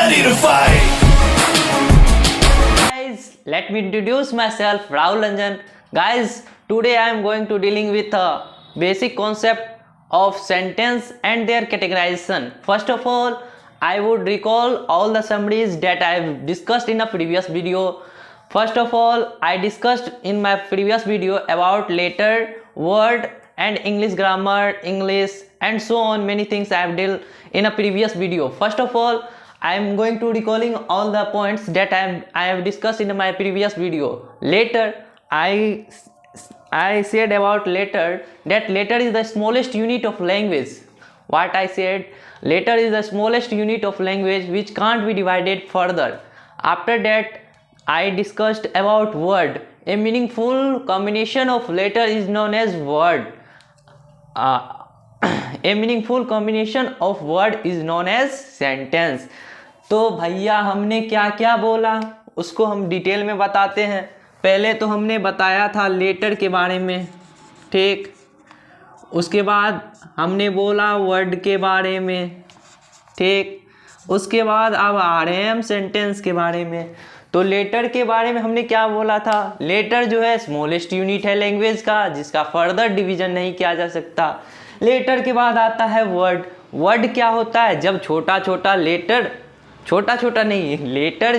ready to fight. Guys, let me introduce myself, Rahul Ranjan. Guys, today I am going to dealing with a basic concept of sentence and their categorization. First of all, I would recall all the summaries that I have discussed in a previous video. First of all, I discussed in my previous video about letter, word and English grammar, English and so on, many things I have dealt in a previous video. First of all, I am going to recalling all the points that I have discussed in my previous video. Later, I said about letter that letter is the smallest unit of language. What I said, letter is the smallest unit of language which can't be divided further. After that, I discussed about word. A meaningful combination of letter is known as word. A meaningful combination of word is known as sentence. तो भैया हमने क्या क्या बोला उसको हम detail में बताते हैं। पहले तो हमने बताया था लेटर के बारे में, ठीक। उसके बाद हमने बोला वर्ड के बारे में, ठीक। उसके बाद अब आ रहे हैं हम सेंटेंस के बारे में। तो लेटर के बारे में हमने क्या बोला था, लेटर जो है स्मॉलेस्ट यूनिट है लैंग्वेज का, जिसका फर्दर डिवीजन नहीं किया जा सकता। लेटर के बाद आता है वर्ड। वर्ड क्या होता है, जब छोटा छोटा लेटर, छोटा छोटा नहीं, लेटर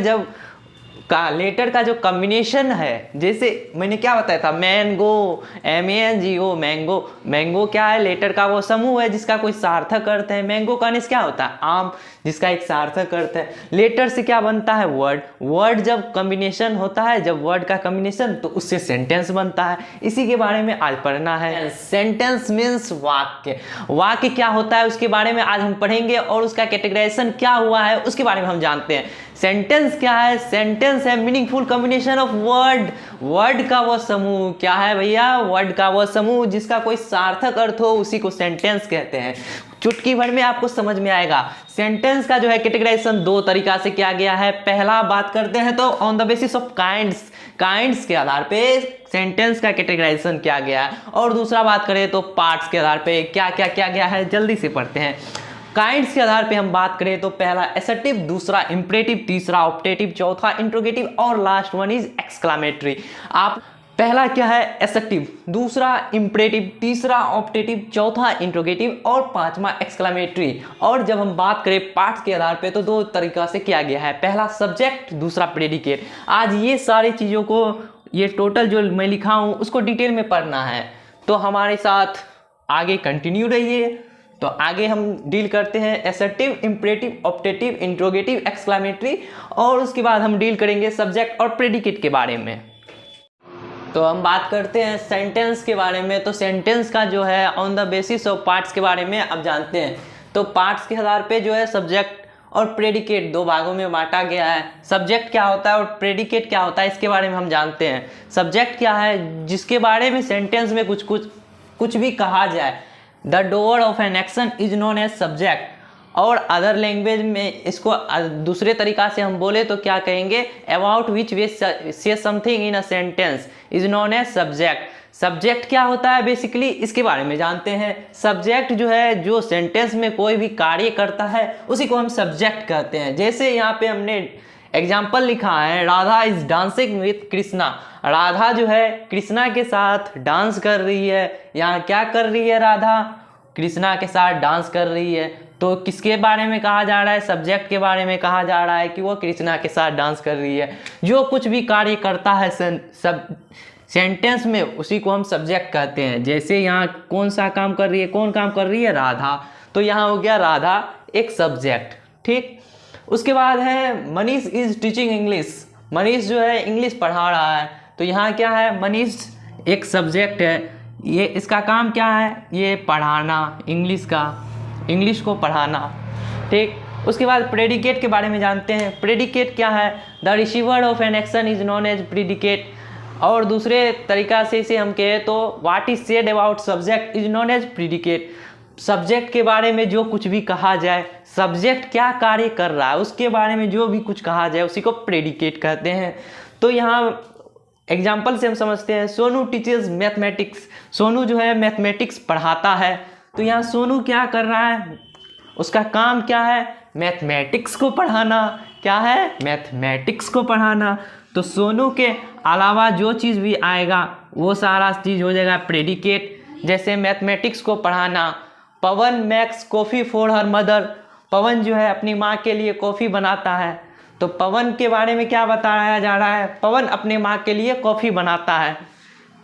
का जो कॉम्बिनेशन है, जैसे मैंने क्या बताया था, मैंगो, MANGO, मैंगो। मैंगो क्या है, लेटर का वो समूह है जिसका कोई सार्थक अर्थ है। मैंगो का निस क्या होता है, आम, जिसका एक सार्थक अर्थ है। लेटर से क्या बनता है, वर्ड। वर्ड जब कॉम्बिनेशन होता है, जब वर्ड का कॉम्बिनेशन, तो उससे सेंटेंस बनता है। इसी के बारे में आज पढ़ना है। सेंटेंस मीन्स वाक्य। वाक्य क्या होता है उसके बारे में आज हम पढ़ेंगे, और उसका कैटेगराइजेशन क्या हुआ है उसके बारे में हम जानते हैं। सेंटेंस क्या है, सेंटेंस है meaningful combination of word. Word का वो समूह क्या है भैया, वर्ड का वो समूह जिसका कोई सार्थक अर्थ हो, उसी को सेंटेंस कहते हैं। चुटकी भर में आपको समझ में आएगा। सेंटेंस का जो है कैटेगराइजेशन दो तरीका से किया गया है। पहला बात करते हैं तो on the basis of kinds, kinds के आधार पे सेंटेंस का कैटेगराइजेशन किया गया है। और दूसरा बात करें तो पार्ट्स के आधार पे क्या क्या किया गया है, जल्दी से पढ़ते हैं। काइंड्स के आधार पे हम बात करें तो पहला एसर्टिव, दूसरा इंपरेटिव, तीसरा ऑप्टेटिव, चौथा इंट्रोगेटिव और लास्ट वन इज एक्सक्लामेटरी। आप पहला क्या है, एसर्टिव, दूसरा इंपरेटिव, तीसरा ऑप्टेटिव, चौथा इंट्रोगेटिव और पांचवा एक्सक्लामेटरी। और जब हम बात करें पार्ट्स के आधार पे तो दो तरीका से किया गया है, पहला सब्जेक्ट, दूसरा प्रेडिकेट। आज ये सारी चीज़ों को, ये टोटल जो मैं लिखा हूँ उसको डिटेल में पढ़ना है, तो हमारे साथ आगे कंटिन्यू रहिए। तो आगे हम डील करते हैं assertive, imperative, optative, interrogative, exclamatory, और उसके बाद हम डील करेंगे सब्जेक्ट और प्रेडिकेट के बारे में। तो हम बात करते हैं सेंटेंस के बारे में। तो सेंटेंस का जो है on the basis of parts के बारे में अब जानते हैं। तो पार्ट्स के आधार पे जो है सब्जेक्ट और प्रेडिकेट दो भागों में बांटा गया है। सब्जेक्ट क्या होता है और प्रेडिकेट क्या होता है इसके बारे में हम जानते हैं। सब्जेक्ट क्या है, जिसके बारे में सेंटेंस में कुछ भी कहा जाए। The doer of an action is known as subject. और अदर लैंग्वेज में इसको दूसरे तरीका से हम बोले तो क्या कहेंगे, about which we say something in a sentence is known as subject. Subject क्या होता है बेसिकली, इसके बारे में जानते हैं। सब्जेक्ट जो है, जो सेंटेंस में कोई भी कार्य करता है उसी को हम सब्जेक्ट कहते हैं। जैसे यहाँ पे हमने एग्जाम्पल लिखा है, Radha is dancing with Krishna. Radha जो है कृष्णा के साथ डांस कर रही है। यहाँ क्या कर रही है, राधा कृष्णा के साथ डांस कर रही है। तो किसके बारे में कहा जा रहा है, सब्जेक्ट के बारे में कहा जा रहा है कि वो कृष्णा के साथ डांस कर रही है। जो कुछ भी कार्य करता है सेंटेंस में उसी को हम सब्जेक्ट कहते हैं। जैसे यहाँ कौन सा काम कर रही है, कौन काम कर रही है, राधा। तो यहाँ हो गया राधा एक सब्जेक्ट, ठीक। उसके बाद है Manish is teaching English. Manish जो है इंग्लिश पढ़ा रहा है। तो यहाँ क्या है, मनीष एक सब्जेक्ट है। ये इसका काम क्या है, ये पढ़ाना, इंग्लिश को पढ़ाना, ठीक। उसके बाद प्रेडिकेट के बारे में जानते हैं। प्रेडिकेट क्या है, the receiver of an action is known as predicate. और दूसरे तरीका से इसे हम कहें तो what is said about subject is known as predicate. Subject के बारे में जो कुछ भी कहा जाए, सब्जेक्ट क्या कार्य कर रहा है उसके बारे में जो भी कुछ कहा जाए उसी को प्रेडिकेट कहते हैं। तो यहाँ एग्जाम्पल से हम समझते हैं, सोनू टीचर्स मैथमेटिक्स। सोनू जो है मैथमेटिक्स पढ़ाता है। तो यहाँ सोनू क्या कर रहा है, उसका काम क्या है, मैथमेटिक्स को पढ़ाना। क्या है? मैथमेटिक्स को पढ़ाना। तो सोनू के अलावा जो चीज़ भी आएगा वो सारा चीज़ हो जाएगा प्रेडिकेट। जैसे मैथमेटिक्स को पढ़ाना, Pawan makes coffee for her mother. Pawan जो है अपनी माँ के लिए कॉफ़ी बनाता है। तो पवन के बारे में क्या बताया जा रहा है? पवन अपने माँ के लिए कॉफ़ी बनाता है।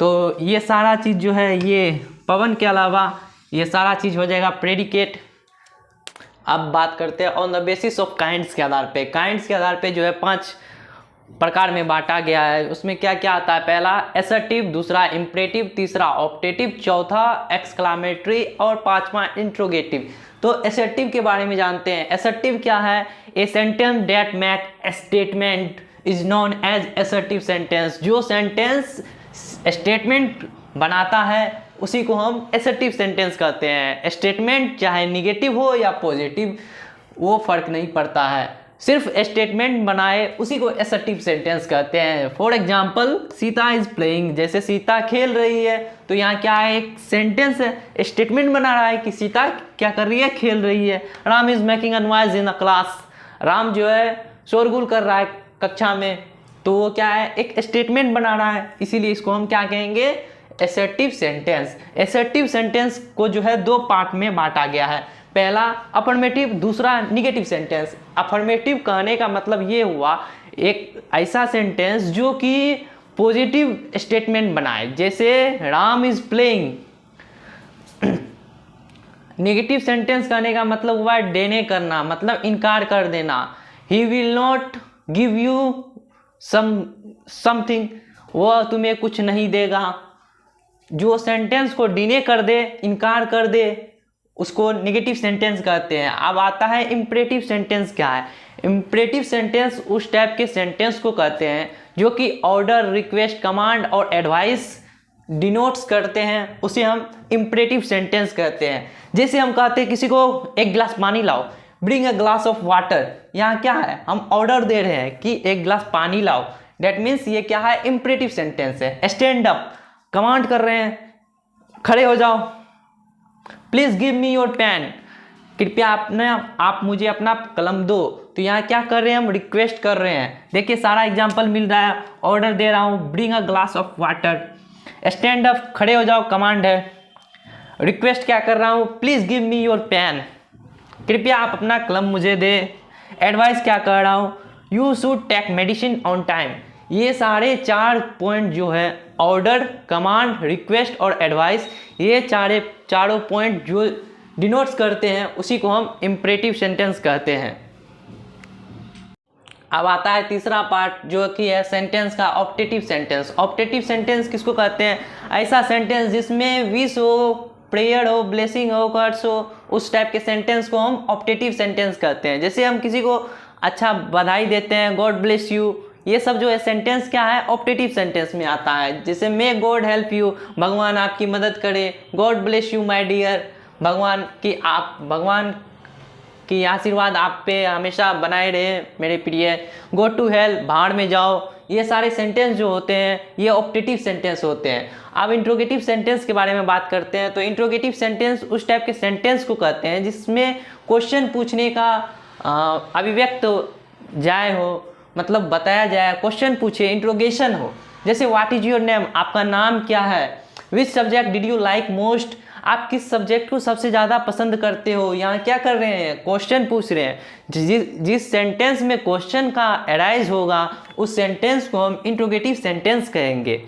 तो ये सारा चीज़ जो है ये पवन के अलावा ये सारा चीज़ हो जाएगा प्रेडिकेट। अब बात करते हैं on the basis of kinds के आधार पे। काइंड्स के आधार पे जो है 5 प्रकार में बांटा गया है। उसमें क्या क्या आता है? पहला एसर्टिव, दूसरा इम्परेटिव, तीसरा ऑप्टेटिव, चौथा एक्सक्लामेटरी और पांचवा इंट्रोगेटिव। तो एसर्टिव के बारे में जानते हैं। एसर्टिव क्या है? A sentence that make a statement is known as assertive sentence. जो सेंटेंस स्टेटमेंट बनाता है उसी को हम एसर्टिव सेंटेंस कहते हैं। स्टेटमेंट चाहे निगेटिव हो या पॉजिटिव वो फर्क नहीं पड़ता है, सिर्फ स्टेटमेंट बनाए उसी को एसर्टिव सेंटेंस कहते हैं। For example Sita is playing, जैसे सीता खेल रही है तो यहाँ क्या है? एक सेंटेंस है, स्टेटमेंट बना रहा है कि सीता क्या कर रही है? खेल रही है। Ram is making a noise in a class, Ram जो है शोरगुल कर रहा है कक्षा में, तो वो क्या है? एक स्टेटमेंट बना रहा है, इसीलिए इसको हम क्या कहेंगे? Assertive sentence. एसर्टिव सेंटेंस को जो है 2 पार्ट में बांटा गया है। पहला अफर्मेटिव, दूसरा निगेटिव सेंटेंस। अफर्मेटिव कहने का मतलब ये हुआ एक ऐसा सेंटेंस जो कि पॉजिटिव स्टेटमेंट बनाए, जैसे Ram is playing. Negative sentence कहने का मतलब हुआ डेने करना, मतलब इनकार कर देना। He will not give you something, वह तुम्हें कुछ नहीं देगा। जो सेंटेंस को डिने कर दे, इनकार कर दे, उसको नेगेटिव सेंटेंस कहते हैं। अब आता है इम्परेटिव सेंटेंस। क्या है? इम्परेटिव सेंटेंस उस टाइप के सेंटेंस को कहते हैं जो कि ऑर्डर, रिक्वेस्ट, कमांड और एडवाइस डिनोट्स करते हैं, उसे हम इम्परेटिव सेंटेंस कहते हैं। जैसे हम कहते हैं किसी को एक गिलास पानी लाओ, bring a glass of water. यहाँ क्या है? हम ऑर्डर दे रहे हैं कि एक गिलास पानी लाओ, डेट मीन्स ये क्या है? इम्परेटिव सेंटेंस है। स्टैंड अप, कमांड कर रहे हैं, खड़े हो जाओ। Please give me your pen, कृपया आप मुझे अपना कलम दो। तो यहाँ क्या कर रहे हैं? हम रिक्वेस्ट कर रहे हैं। देखिए सारा एग्जांपल मिल रहा है। ऑर्डर दे रहा हूँ, bring a glass of water. Stand up, खड़े हो जाओ, कमांड है। रिक्वेस्ट क्या कर रहा हूँ? Please give me your pen, कृपया आप अपना कलम मुझे दे। एडवाइस क्या कर रहा हूँ? You should take medicine on time. ये सारे 4 पॉइंट जो है ऑर्डर, कमांड, रिक्वेस्ट और एडवाइस, ये चारों पॉइंट जो डिनोट्स करते हैं उसी को हम इम्परेटिव सेंटेंस कहते हैं। अब आता है तीसरा पार्ट जो कि है सेंटेंस का ऑप्टेटिव सेंटेंस। ऑप्टेटिव सेंटेंस किसको कहते हैं? ऐसा सेंटेंस जिसमें विश हो, प्रेयर हो, ब्लेसिंग हो, कर्स हो, उस टाइप के सेंटेंस को हम ऑप्टेटिव सेंटेंस कहते हैं। जैसे हम किसी को अच्छा बधाई देते हैं, गॉड ब्लेस यू, ये सब जो है सेंटेंस क्या है? ऑप्टेटिव सेंटेंस में आता है। जैसे मे गॉड हेल्प यू, भगवान आपकी मदद करे। God bless you my dear, भगवान की आशीर्वाद आप पे हमेशा बनाए रहे मेरे प्रिय। गो टू हेल, भाड़ में जाओ। ये सारे सेंटेंस जो होते हैं ये ऑप्टेटिव सेंटेंस होते हैं। अब इंट्रोगेटिव सेंटेंस के बारे में बात करते हैं। तो इंट्रोगेटिव सेंटेंस उस टाइप के सेंटेंस को कहते हैं जिसमें क्वेश्चन पूछने का अभिव्यक्त जाए हो, मतलब बताया जाए, क्वेश्चन पूछे, इंट्रोगेशन हो। जैसे व्हाट इज योर नेम, आपका नाम क्या है। Which subject did you like most, आप किस सब्जेक्ट को सबसे ज़्यादा पसंद करते हो। यहाँ क्या कर रहे हैं? क्वेश्चन पूछ रहे हैं। जिस सेंटेंस में क्वेश्चन का अराइज होगा उस सेंटेंस को हम इंट्रोगेटिव सेंटेंस कहेंगे।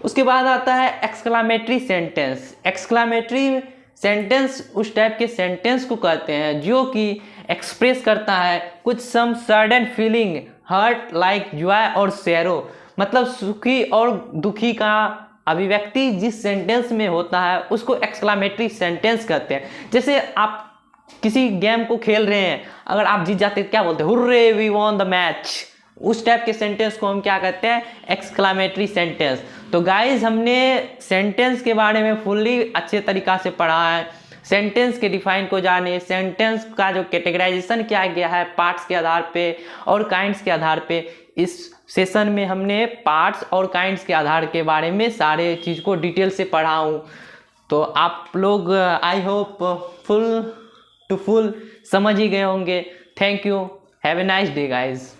उसके बाद आता है एक्सक्लामेटरी सेंटेंस। एक्सक्लामेटरी सेंटेंस उस टाइप के सेंटेंस को कहते हैं जो कि एक्सप्रेस करता है कुछ some sudden feeling, hurt, like joy और सैरो, मतलब सुखी और दुखी का अभिव्यक्ति जिस सेंटेंस में होता है उसको एक्सक्लामेटरी सेंटेंस कहते हैं। जैसे आप किसी गेम को खेल रहे हैं, अगर आप जीत जाते हैं क्या बोलते हैं? Hurray we won the match. उस टाइप के सेंटेंस को हम क्या कहते हैं? Exclamatory sentence. तो गाइज हमने सेंटेंस के बारे में फुल्ली अच्छे तरीका से पढ़ा है। सेंटेंस के डिफाइन को जाने, सेंटेंस का जो कैटेगराइजेशन किया गया है पार्ट्स के आधार पे और काइंड्स के आधार पे, इस सेशन में हमने पार्ट्स और काइंड्स के आधार के बारे में सारे चीज़ को डिटेल से पढ़ा हूँ। तो आप लोग आई होप फुल समझ ही गए होंगे। Thank you, have a nice day guys.